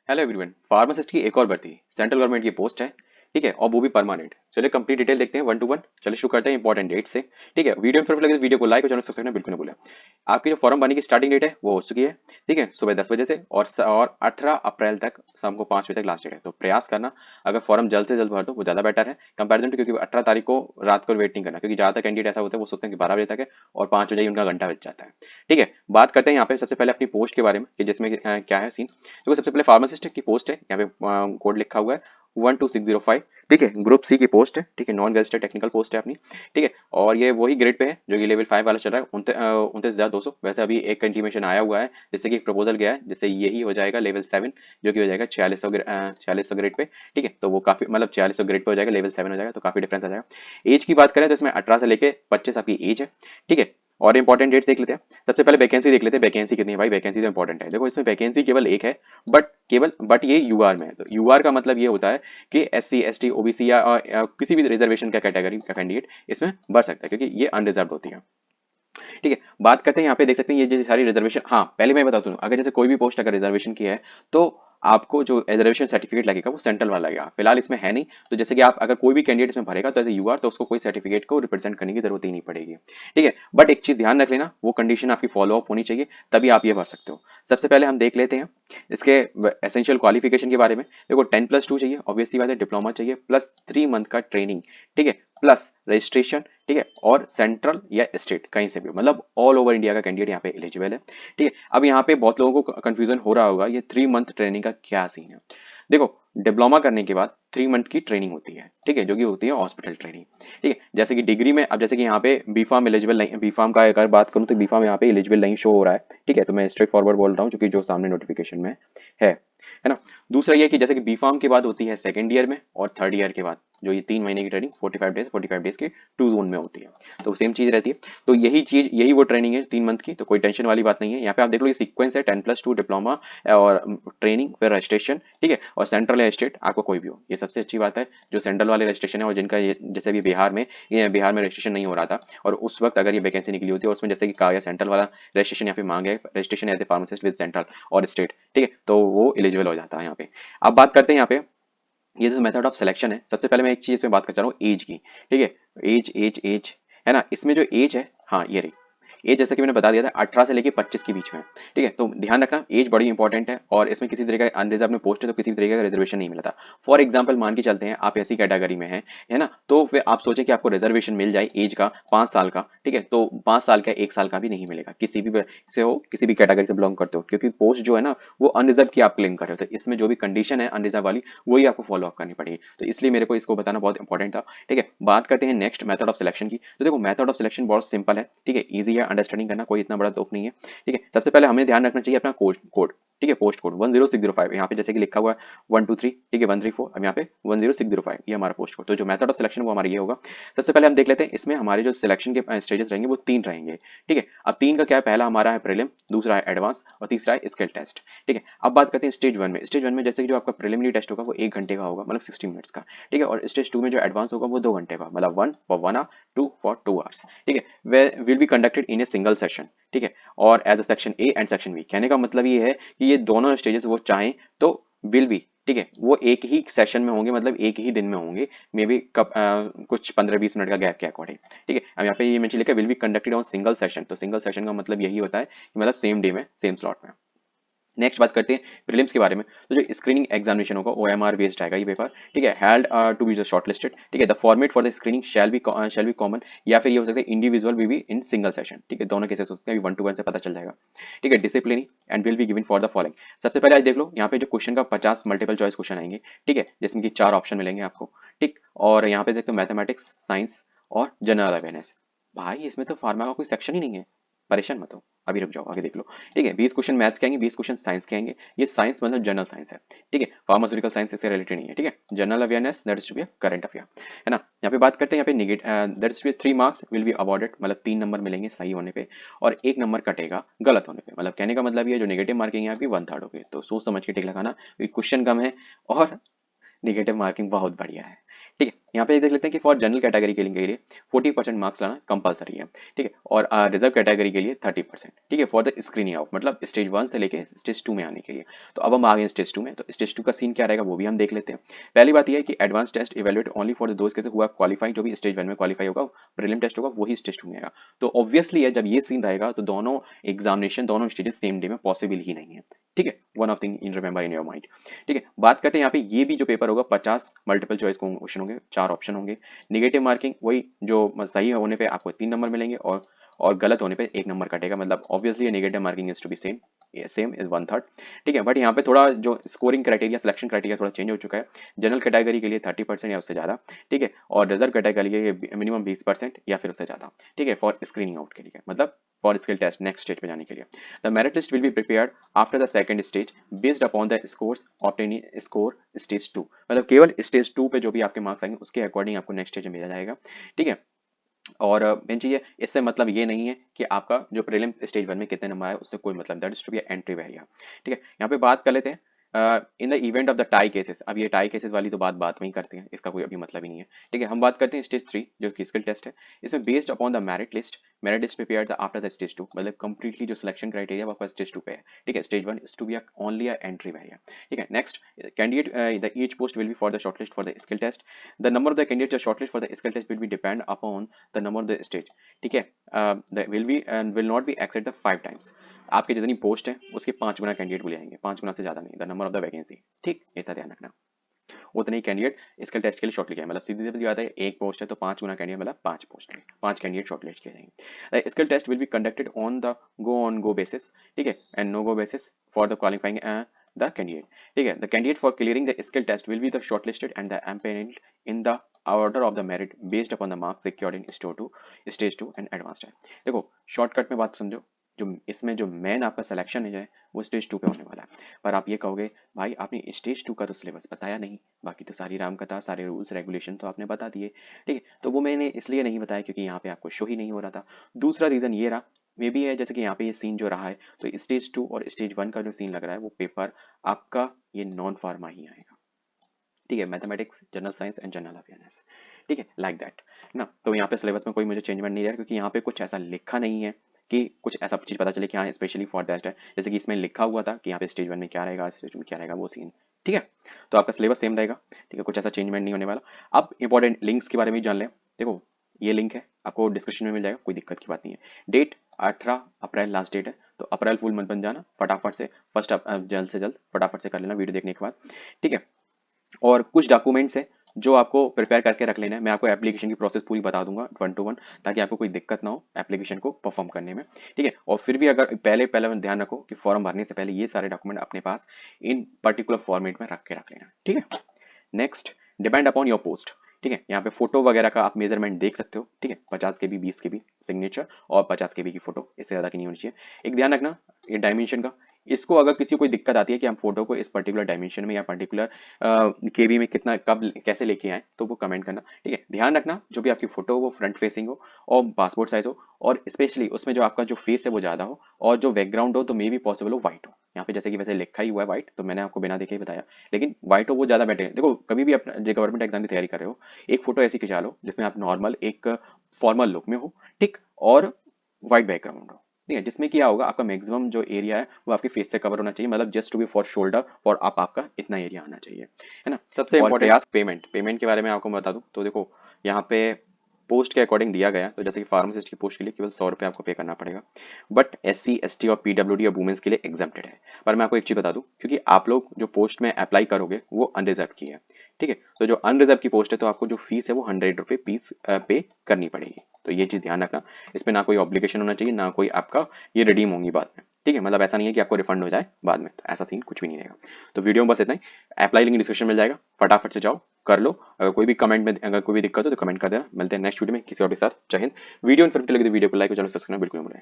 Hello everyone. Pharmacist की एक और भर्ती सेंट्रल गवर्नमेंट की पोस्ट है। ठीक है, और वो भी परमानेंट। चलिए कंप्लीट डिटेल देखते हैं वन टू वन। चलिए शुरू करते हैं इंपॉर्टेंट डेट से। ठीक है, वीडियो इन्फॉर्मेटिव लगे तो वीडियो को लाइक और चैनल सब्सक्राइब करना बिल्कुल ना भूलें। आपकी जो फॉर्म भरने की स्टार्टिंग डेट है वो हो चुकी है। ठीक है, सुबह 10 बजे से और 18 अप्रैल तक शाम को 5 बजे तक लास्ट डेट है। तो प्रयास करना अगर फॉर्म जल्द से जल्द भर दो वो ज़्यादा बेटर है कंपेरिजन टू, क्योंकि 18 तारीख को रात को वेट नहीं करना, क्योंकि ज़्यादातर कैंडिडेट ऐसा होता है वो सोचते हैं कि 12 बजे तक है और 5 बजे ही उनका घंटा बच जाता है। ठीक है, बात करते हैं यहाँ पे सबसे पहले अपनी पोस्ट के बारे में कि जिसमें क्या है सीन। देखो सबसे पहले फार्मासिस्ट की पोस्ट है, यहाँ पे कोड लिखा हुआ है 12605। ठीक है, ग्रुप सी की पोस्ट है। ठीक है, नॉन गैजेटेड टेक्निकल पोस्ट है अपनी। ठीक है, और ये वही ग्रेड पे है जो कि लेवल 5 वाला चल रहा है 29,200। वैसे अभी एक इंटीमेशन आया हुआ है जिससे कि एक प्रपोजल गया है जिससे यही हो जाएगा लेवल 7, जो कि हो जाएगा 4600 ग्रेड पे। ठीक है, तो वो काफी मतलब 4600 ग्रेड पे हो जाएगा, लेवल 7 हो जाएगा, तो काफी डिफरेंस आ जाएगा। एज की बात करें तो इसमें 18 से लेके 25 आपकी एज है। ठीक है, और इंपॉर्टेंट डेट्स देख लेते हैं। सबसे पहले वैकेंसी देख लेते हैं, वैकेंसी कितनी है भाई। वैकेंसी तो इंपॉर्टेंट है। देखो इसमें वैकेंसी केवल एक है, बट ये यूआर में है। तो यूआर का मतलब ये होता है कि SC ST OBC या किसी भी रिजर्वेशन का कैटेगरी का कैंडिडेट इसमें भर सकता है, क्योंकि ये अनरिजर्व होती है। ठीक है, बात करते हैं यहाँ पे देख सकते हैं ये जैसे सारी रिजर्वेशन। हाँ, पहले मैं बता दूं, अगर जैसे कोई भी पोस्ट अगर रिजर्वेशन की है तो आपको जो रिजर्वेशन सर्टिफिकेट लगेगा वो सेंट्रल वाला लगेगा। फिलहाल इसमें है नहीं, तो जैसे कि आप अगर कोई भी कैंडिडेट इसमें भरेगा तो एज यूआर तो उसको कोई सर्टिफिकेट को रिप्रेजेंट करने की जरूरत ही नहीं पड़ेगी। ठीक है, बट एक चीज ध्यान रख लेना, वो कंडीशन आपकी फॉलो अप होनी चाहिए, तभी आप ये भर सकते हो। सबसे पहले हम देख लेते हैं इसके एसेंशियल क्वालिफिकेशन के बारे में। देखो 10+2 चाहिए, ऑब्वियस सी बात है, डिप्लोमा चाहिए प्लस 3 मंथ का ट्रेनिंग। ठीक है, प्लस रजिस्ट्रेशन। ठीक है, और सेंट्रल या स्टेट कहीं से भी, मतलब ऑल ओवर इंडिया का कैंडिडेट यहाँ पे एलिजिबल है। ठीक है, अब यहाँ पे बहुत लोगों को कंफ्यूजन हो रहा होगा ये 3 मंथ ट्रेनिंग का क्या सीन है। देखो डिप्लोमा करने के बाद 3 मंथ की ट्रेनिंग होती है। ठीक है, जो कि होती है हॉस्पिटल ट्रेनिंग। ठीक है, जैसे कि डिग्री में, अब जैसे कि यहाँ पे बी फार्म एलिजिबल नहीं, बी फार्म का अगर बात करूँ तो बी फार्म यहाँ पे एलिजिबल नहीं शो हो रहा है। ठीक है, तो मैं स्ट्रेट फॉरवर्ड बोल रहा हूँ क्योंकि जो सामने नोटिफिकेशन में है ना। दूसरा ये कि जैसे कि बी फार्म के बाद होती है सेकंड ईयर में, और थर्ड ईयर के बाद जो ये 3 महीने की ट्रेनिंग 45 डेज की 2 जोन में होती है, तो सेम चीज रहती है। तो यही वो ट्रेनिंग है 3 मंथ की, तो कोई टेंशन वाली बात नहीं है। यहाँ पे आप देख लो ये सीक्वेंस है 10+2 डिप्लोमा और ट्रेनिंग फिर रजिस्ट्रेशन। ठीक है, और सेंट्रल या स्टेट आपको कोई भी हो, ये सबसे अच्छी बात है। जो सेंट्रल वाले रजिस्ट्रेशन है और जिनका जैसे भी बिहार में रजिस्ट्रेशन नहीं हो रहा था और उस वक्त अगर ये वैकेंसी निकली होती है और उसमें जैसे कि कहा गया सेंट्रल वाला रजिस्ट्रेशन यहाँ पे मांगे registration as a pharmacist with central और स्टेट। ठीक है, तो वो एलिजिबल हो जाता है यहाँ पे। अब बात करते हैं यहाँ पे ये जो मेथड ऑफ सिलेक्शन है। सबसे पहले मैं एक चीज पे बात कर रहा हूँ, एज की। ठीक है, एज है ना, इसमें जो एज है, हाँ ये रही एज, जैसे कि मैंने बता दिया था 18 से लेके 25 के बीच में। ठीक है, तो ध्यान रखना एज बड़ी इंपॉर्टेंट है, और इसमें किसी तरह का अनरिजर्व में पोस्ट है तो किसी भी तरीके का रिजर्वेशन नहीं मिला था। फॉर एग्जाम्पल मान के चलते हैं आप ऐसी कैटेगरी में हैं, है ना, तो फिर आप सोचे कि आपको रिजर्वेशन मिल जाए एज का 5 साल का। ठीक है, तो 5 साल का 1 साल का भी नहीं मिलेगा, किसी भी से हो, किसी भी कैटेगरी से बिलोंग करते हो, क्योंकि पोस्ट जो है ना वो अनरिजर्व की आप क्लेम कर रहे हो, तो इसमें जो भी कंडीशन है अनरिजर्व वाली वही आपको फॉलो अप करनी पड़ेगी। तो इसलिए मेरे को इसको बताना बहुत इंपॉर्टेंट था। ठीक है, बात करते हैं नेक्स्ट मेथड ऑफ सिलेक्शन की। तो देखो मेथड ऑफ सिलेक्शन बहुत सिंपल है। ठीक है, इजी है अंडरस्टैंडिंग करना, कोई इतना बड़ा तोप नहीं है। ठीक है, सबसे पहले हमें ध्यान रखना चाहिए अपना कोड। ठीक है, पोस्ट कोड 10605, यहाँ पे जैसे कि लिखा हुआ है 123। ठीक है, 134, अब यहाँ पे 10605 ये हमारा पोस्ट कोड। तो जो मेथड ऑफ सिलेक्शन वो हमारा ये होगा। सबसे पहले हम देख लेते हैं इसमें हमारे जो सिलेक्शन के स्टेजेस रहेंगे वो 3 रहेंगे। ठीक है, अब 3 का क्या है, पहला हमारा है प्रीलिम, दूसरा है एडवांस और तीसरा है स्किल टेस्ट। ठीक है, अब बात करते हैं स्टेज 1 में। स्टेज 1 में जैसे कि जो आपका प्रीलिमिनरी टेस्ट होगा वो 1 घंटे का होगा, मतलब 60 मिनट्स का। ठीक है, और स्टेज 2 में जो एडवांस होगा वो 2 घंटे का, मतलब 1 for 1 hour, 2 for 2 hours। ठीक है, we will be conducted in a single session. ठीक है, और as a section A and section B, कहने का मतलब ये है कि ये दोनों स्टेजेस वो चाहें तो विल बी, ठीक है, वो एक ही सेशन में होंगे, मतलब एक ही दिन में होंगे, मे बी कुछ 15-20 मिनट का गैप के अकॉर्डिंग। ठीक है, अब यहाँ पे ये मेंशन लिखा है will be conducted on single session, तो सिंगल सेशन का मतलब यही होता है कि मतलब सेम डे में सेम स्लॉट में। नेक्स्ट बात करते हैं प्रीलिम्स के बारे में। तो जो स्क्रीनिंग एग्जामिनेशन होगा OMR बेस्ड आएगा ये पेपर। ठीक है, हेल्ड टू बी शॉर्टलिस्टेड। ठीक है, the format for the screening shall be common, या फिर ये हो सकता है इंडिविजुअल भी इन सिंगल सेशन। ठीक है, दोनों केसेस हो सकते हैं, 1 to 1 से पता चल जाएगा। ठीक है, discipline and will be given for the following. सबसे पहले आज देख लो यहाँ पे जो क्वेश्चन का 50 मल्टीपल चॉइस क्वेश्चन आएंगे। ठीक है, जिसमें कि 4 ऑप्शन मिलेंगे आपको। ठीक, और यहाँ पे देखते हो मैथमेटिक्स, साइंस और जनरल अवेयरनेस। भाई इसमें तो फार्मा का कोई सेक्शन ही नहीं है, परेशान मत हो, अभी रुक जाओ आगे देख लो। ठीक है, 20 क्वेश्चन मैथ्स के आएंगे, 20 क्वेश्चन साइंस के आएंगे। ये साइंस मतलब जनरल साइंस है। ठीक है, फार्मास्यूटिकल साइंस इससे रिलेटेड नहीं है। ठीक है, general awareness that is to be current affair, है ना। यहाँ पे बात करते हैं, यहाँ पे that is to be 3 marks will be awarded, मतलब 3 नंबर मिलेंगे सही होने पे, और 1 नंबर कटेगा गलत होने पे। मतलब कहने का मतलब ये जो नेगेटिव मार्किंग है आपकी 1/3 होगी, तो सोच समझ के टिक लगाना, क्योंकि क्वेश्चन कम है और निगेटिव मार्किंग बहुत बढ़िया है। ठीक है, यहाँ पे देख लेते हैं कि फॉर जनरल कैटेगरी के लिए 40% मार्क्स लाना कंपलसरी है। ठीक है, और रिजर्व कैटेगरी के लिए 30%। ठीक है, फॉर द स्क्रीनिंग आउट, मतलब स्टेज 1 से लेके स्टेज 2 में आने के लिए। तो अब हम आ गए स्टेज 2 में, तो स्टेज 2 का सीन क्या रहेगा वो भी हम देख लेते हैं। पहली बात यह है कि advance test evaluate only for those cases who have qualify, जो भी स्टेज 1 में क्वालीफाई होगा, प्रीलिम टेस्ट होगा वही स्टेज 2 में आएगा। तो ऑब्वियसली है, जब ये सीन रहेगा तो दोनों एग्जामिनेशन, दोनों स्टेजेस सेम डे में पॉसिबल ही नहीं है। ठीक है, one of thing in remember in your mind. ठीक है, बात करते हैं यहाँ पे ये भी जो पेपर होगा 50 मल्टीपल चॉइस क्वेश्चन होंगे, 4 ऑप्शन होंगे। निगेटिव मार्किंग वही, जो सही होने पे आपको 3 नंबर मिलेंगे और गलत होने पे 1 नंबर कटेगा। मतलब obviously negative marking is to be same is 1/3। ठीक है, बट यहाँ पे थोड़ा जो स्कोरिंग क्राइटेरिया, सिलेक्शन क्राइटेरिया थोड़ा चेंज हो चुका है। जनरल कैटेगरी के लिए 30% या उससे ज्यादा। ठीक है, और रिजर्व कैटेगरी के लिए मिनिमम 20% या फिर उससे ज्यादा। ठीक है, फॉर स्क्रीनिंग आउट के लिए, मतलब for skill test next stage पे जाने के लिए। The merit list will be prepared after the second stage based upon the scores obtain score stage 2। मतलब केवल स्टेज 2 पे जो भी आपके मार्क्स आएंगे उसके अकॉर्डिंग आपको नेक्स्ट स्टेज में भेजा जाएगा। ठीक है, और मेन चीज है, इससे मतलब ये नहीं है कि आपका जो प्रीलिम स्टेज 1 में कितने नंबर आए उससे कोई मतलब, that is to be entry barrier. ठीक है, यहाँ पे बात कर लेते हैं in the event of the tie cases. अब ये टाई केसेस वाली तो बात में ही करते हैं, इसका कोई अभी मतलब ही नहीं है। ठीक है, हम बात करते हैं स्टेज 3 जो कि स्किल टेस्ट है। इसमें based upon the merit list prepared after the stage 2, मतलब कंप्लीटली जो सिलेक्शन क्राइटेरिया आपका स्टेज 2 पे है। ठीक है, stage 1 is to be only a entry barrier. ठीक है, next candidate the each post will be for the shortlist for the skill test. The number of the candidate shortlist for the skill test will be depend upon the number of the stage. ठीक है, will be and will not be except the 5 times. आपके जितनी post है उसके 5 गुना candidate बुले जाएंगे, 5 गुना से ज्यादा नहीं, the number of the vacancy. ठीक, इतना ध्यान रखना। उतने ही कैंडिडेट स्किल टेस्ट के लिए शॉर्टलिस्ट किया, मतलब सीधी सी बात है, एक पोस्ट है तो 5 गुना कैंडिडेट, मतलब 5 पोस्ट में 5 कैंडिडेट शॉर्टलिस्ट किए जाएंगे। Skill test will be conducted on go basis. ठीक है, and no go basis for the qualifying the candidate. ठीक है, the candidate for clearing the skill test will be the shortlisted and the empanelled in the order of the merit based upon the marks secured in stage 2 and advanced है। देखो shortcut में बात समझो, जो इसमें जो मेन आपका selection है वो स्टेज 2 पे होने वाला है। पर आप ये कहोगे भाई आपने स्टेज 2 का तो सिलेबस बताया नहीं, बाकी तो सारी रामकथा, सारे रूल्स रेगुलेशन तो आपने बता दिए। ठीक है, तो वो मैंने इसलिए नहीं बताया क्योंकि यहाँ पे आपको शो ही नहीं हो रहा था। दूसरा रीजन ये रहा, मे भी है, जैसे कि यहाँ पे ये सीन जो रहा है, तो स्टेज 2 और स्टेज 1 का जो सीन लग रहा है वो पेपर आपका ये नॉन फार्मा ही आएगा। ठीक है, mathematics, general science and general awareness. ठीक है, लाइक दैट ना। तो यहाँ पे सिलेबस में कोई मुझे चेंजमेंट नहीं है क्योंकि यहाँ पे कुछ ऐसा लिखा नहीं है कि कुछ ऐसा चीज पता चले कि हाँ स्पेशली फॉर दैट है। जैसे कि इसमें लिखा हुआ था कि यहाँ पे स्टेज 1 में क्या रहेगा, स्टेज 2 में क्या रहेगा, वो सीन। ठीक है, तो आपका सिलेबस सेम रहेगा। ठीक है, कुछ ऐसा चेंजमेंट नहीं होने वाला। अब इंपॉर्टेंट लिंक्स के बारे में जान लें। देखो ये लिंक है, आपको डिस्क्रिप्शन में मिल जाएगा, कोई दिक्कत की बात नहीं है। डेट 18 अप्रैल लास्ट डेट है, तो अप्रैल फुल मंथ बन जाना फटाफट से, फर्स्ट जल्द से जल्द फटाफट से कर लेना वीडियो देखने के बाद। ठीक है, और कुछ डॉक्यूमेंट्स है जो आपको प्रिपेयर करके रख लेना है। मैं आपको एप्लीकेशन की प्रोसेस पूरी बता दूंगा 1 to 1, ताकि आपको कोई दिक्कत ना हो एप्लीकेशन को परफॉर्म करने में। ठीक है, और फिर भी अगर पहले ध्यान रखो कि फॉर्म भरने से पहले ये सारे डॉक्यूमेंट अपने पास इन पर्टिकुलर फॉर्मेट में रख के रख लेना। ठीक है, next, depend upon your post. ठीक है, यहाँ पे फोटो वगैरह का आप मेजरमेंट देख सकते हो। ठीक है, 50 के बी, 20 के बी सिग्नेचर और 50 के बी की फोटो, इससे ज्यादा की नहीं होनी चाहिए। एक ध्यान रखना ये डायमेंशन का, इसको अगर किसी को कोई दिक्कत आती है कि हम फोटो को इस पर्टिकुलर डायमेंशन में या पर्टिकुलर केबी में कितना कब कैसे लेके आए, तो वो कमेंट करना। ठीक है, ध्यान रखना जो भी आपकी फोटो हो वो फ्रंट फेसिंग हो और पासपोर्ट साइज हो, और स्पेशली उसमें जो आपका जो फेस है वो ज्यादा हो, और जो बैकग्राउंड हो तो मे भी पॉसिबल हो व्हाइट हो। यहाँ पे जैसे कि वैसे लिखा ही हुआ है व्हाइट, तो मैंने आपको बिना देखे ही बताया, लेकिन व्हाइट हो वो ज्यादा बेटर है। देखो कभी भी अपना जो गवर्नमेंट एग्जाम की तैयारी कर रहे हो, एक फोटो ऐसी खिंचा लो जिसमें आप नॉर्मल एक फॉर्मल लुक में हो, ठीक, और व्हाइट बैकग्राउंड हो। ठीक है, जिसमें क्या होगा आपका मैक्सिमम जो एरिया है वो आपके फेस से कवर होना चाहिए, मतलब just to be for shoulder for आप, आपका इतना एरिया आना चाहिए, है ना। सबसे इम्पोर्टेंट प्रयास पेमेंट के बारे में आपको बता दूं तो देखो यहाँ पे पोस्ट के अकॉर्डिंग दिया गया, तो जैसे कि फार्मासिस्ट की पोस्ट के लिए केवल 100 रुपये आपको पे करना पड़ेगा, बट SC ST और PWD और वुमेन्स के लिए एग्जेम्प्टेड है। पर मैं आपको एक चीज बता दूं, क्योंकि आप लोग जो पोस्ट में अप्लाई करोगे वो अनरिजर्व की है। ठीक है, तो जो अनरिजर्व की पोस्ट है तो आपको जो फीस है वो 100 रुपये फीस पे करनी पड़ेगी, तो ये चीज ध्यान रखना। इसमें ना कोई ऑब्लिगेशन होना चाहिए, ना कोई आपका ये रिडीम होंगी बाद में। ठीक है, मतलब ऐसा नहीं है कि आपको रिफंड हो जाए बाद में, तो ऐसा सीन कुछ भी नहीं रहेगा। तो वीडियो में बस इतना ही, अप्लाई लिंक डिस्क्रिप्शन मिल जाएगा, फटाफट से जाओ कर लो। अगर कोई भी कमेंट में अगर कोई भी दिक्कत हो तो कमेंट कर देना। मिलते हैं नेक्स्ट वीडियो में किसी और के साथ। जय हिंद। वीडियो इन्फॉर्मेटिव लगे तो वीडियो को लाइक और चैनल सब्सक्राइब बिल्कुल ना भूलें।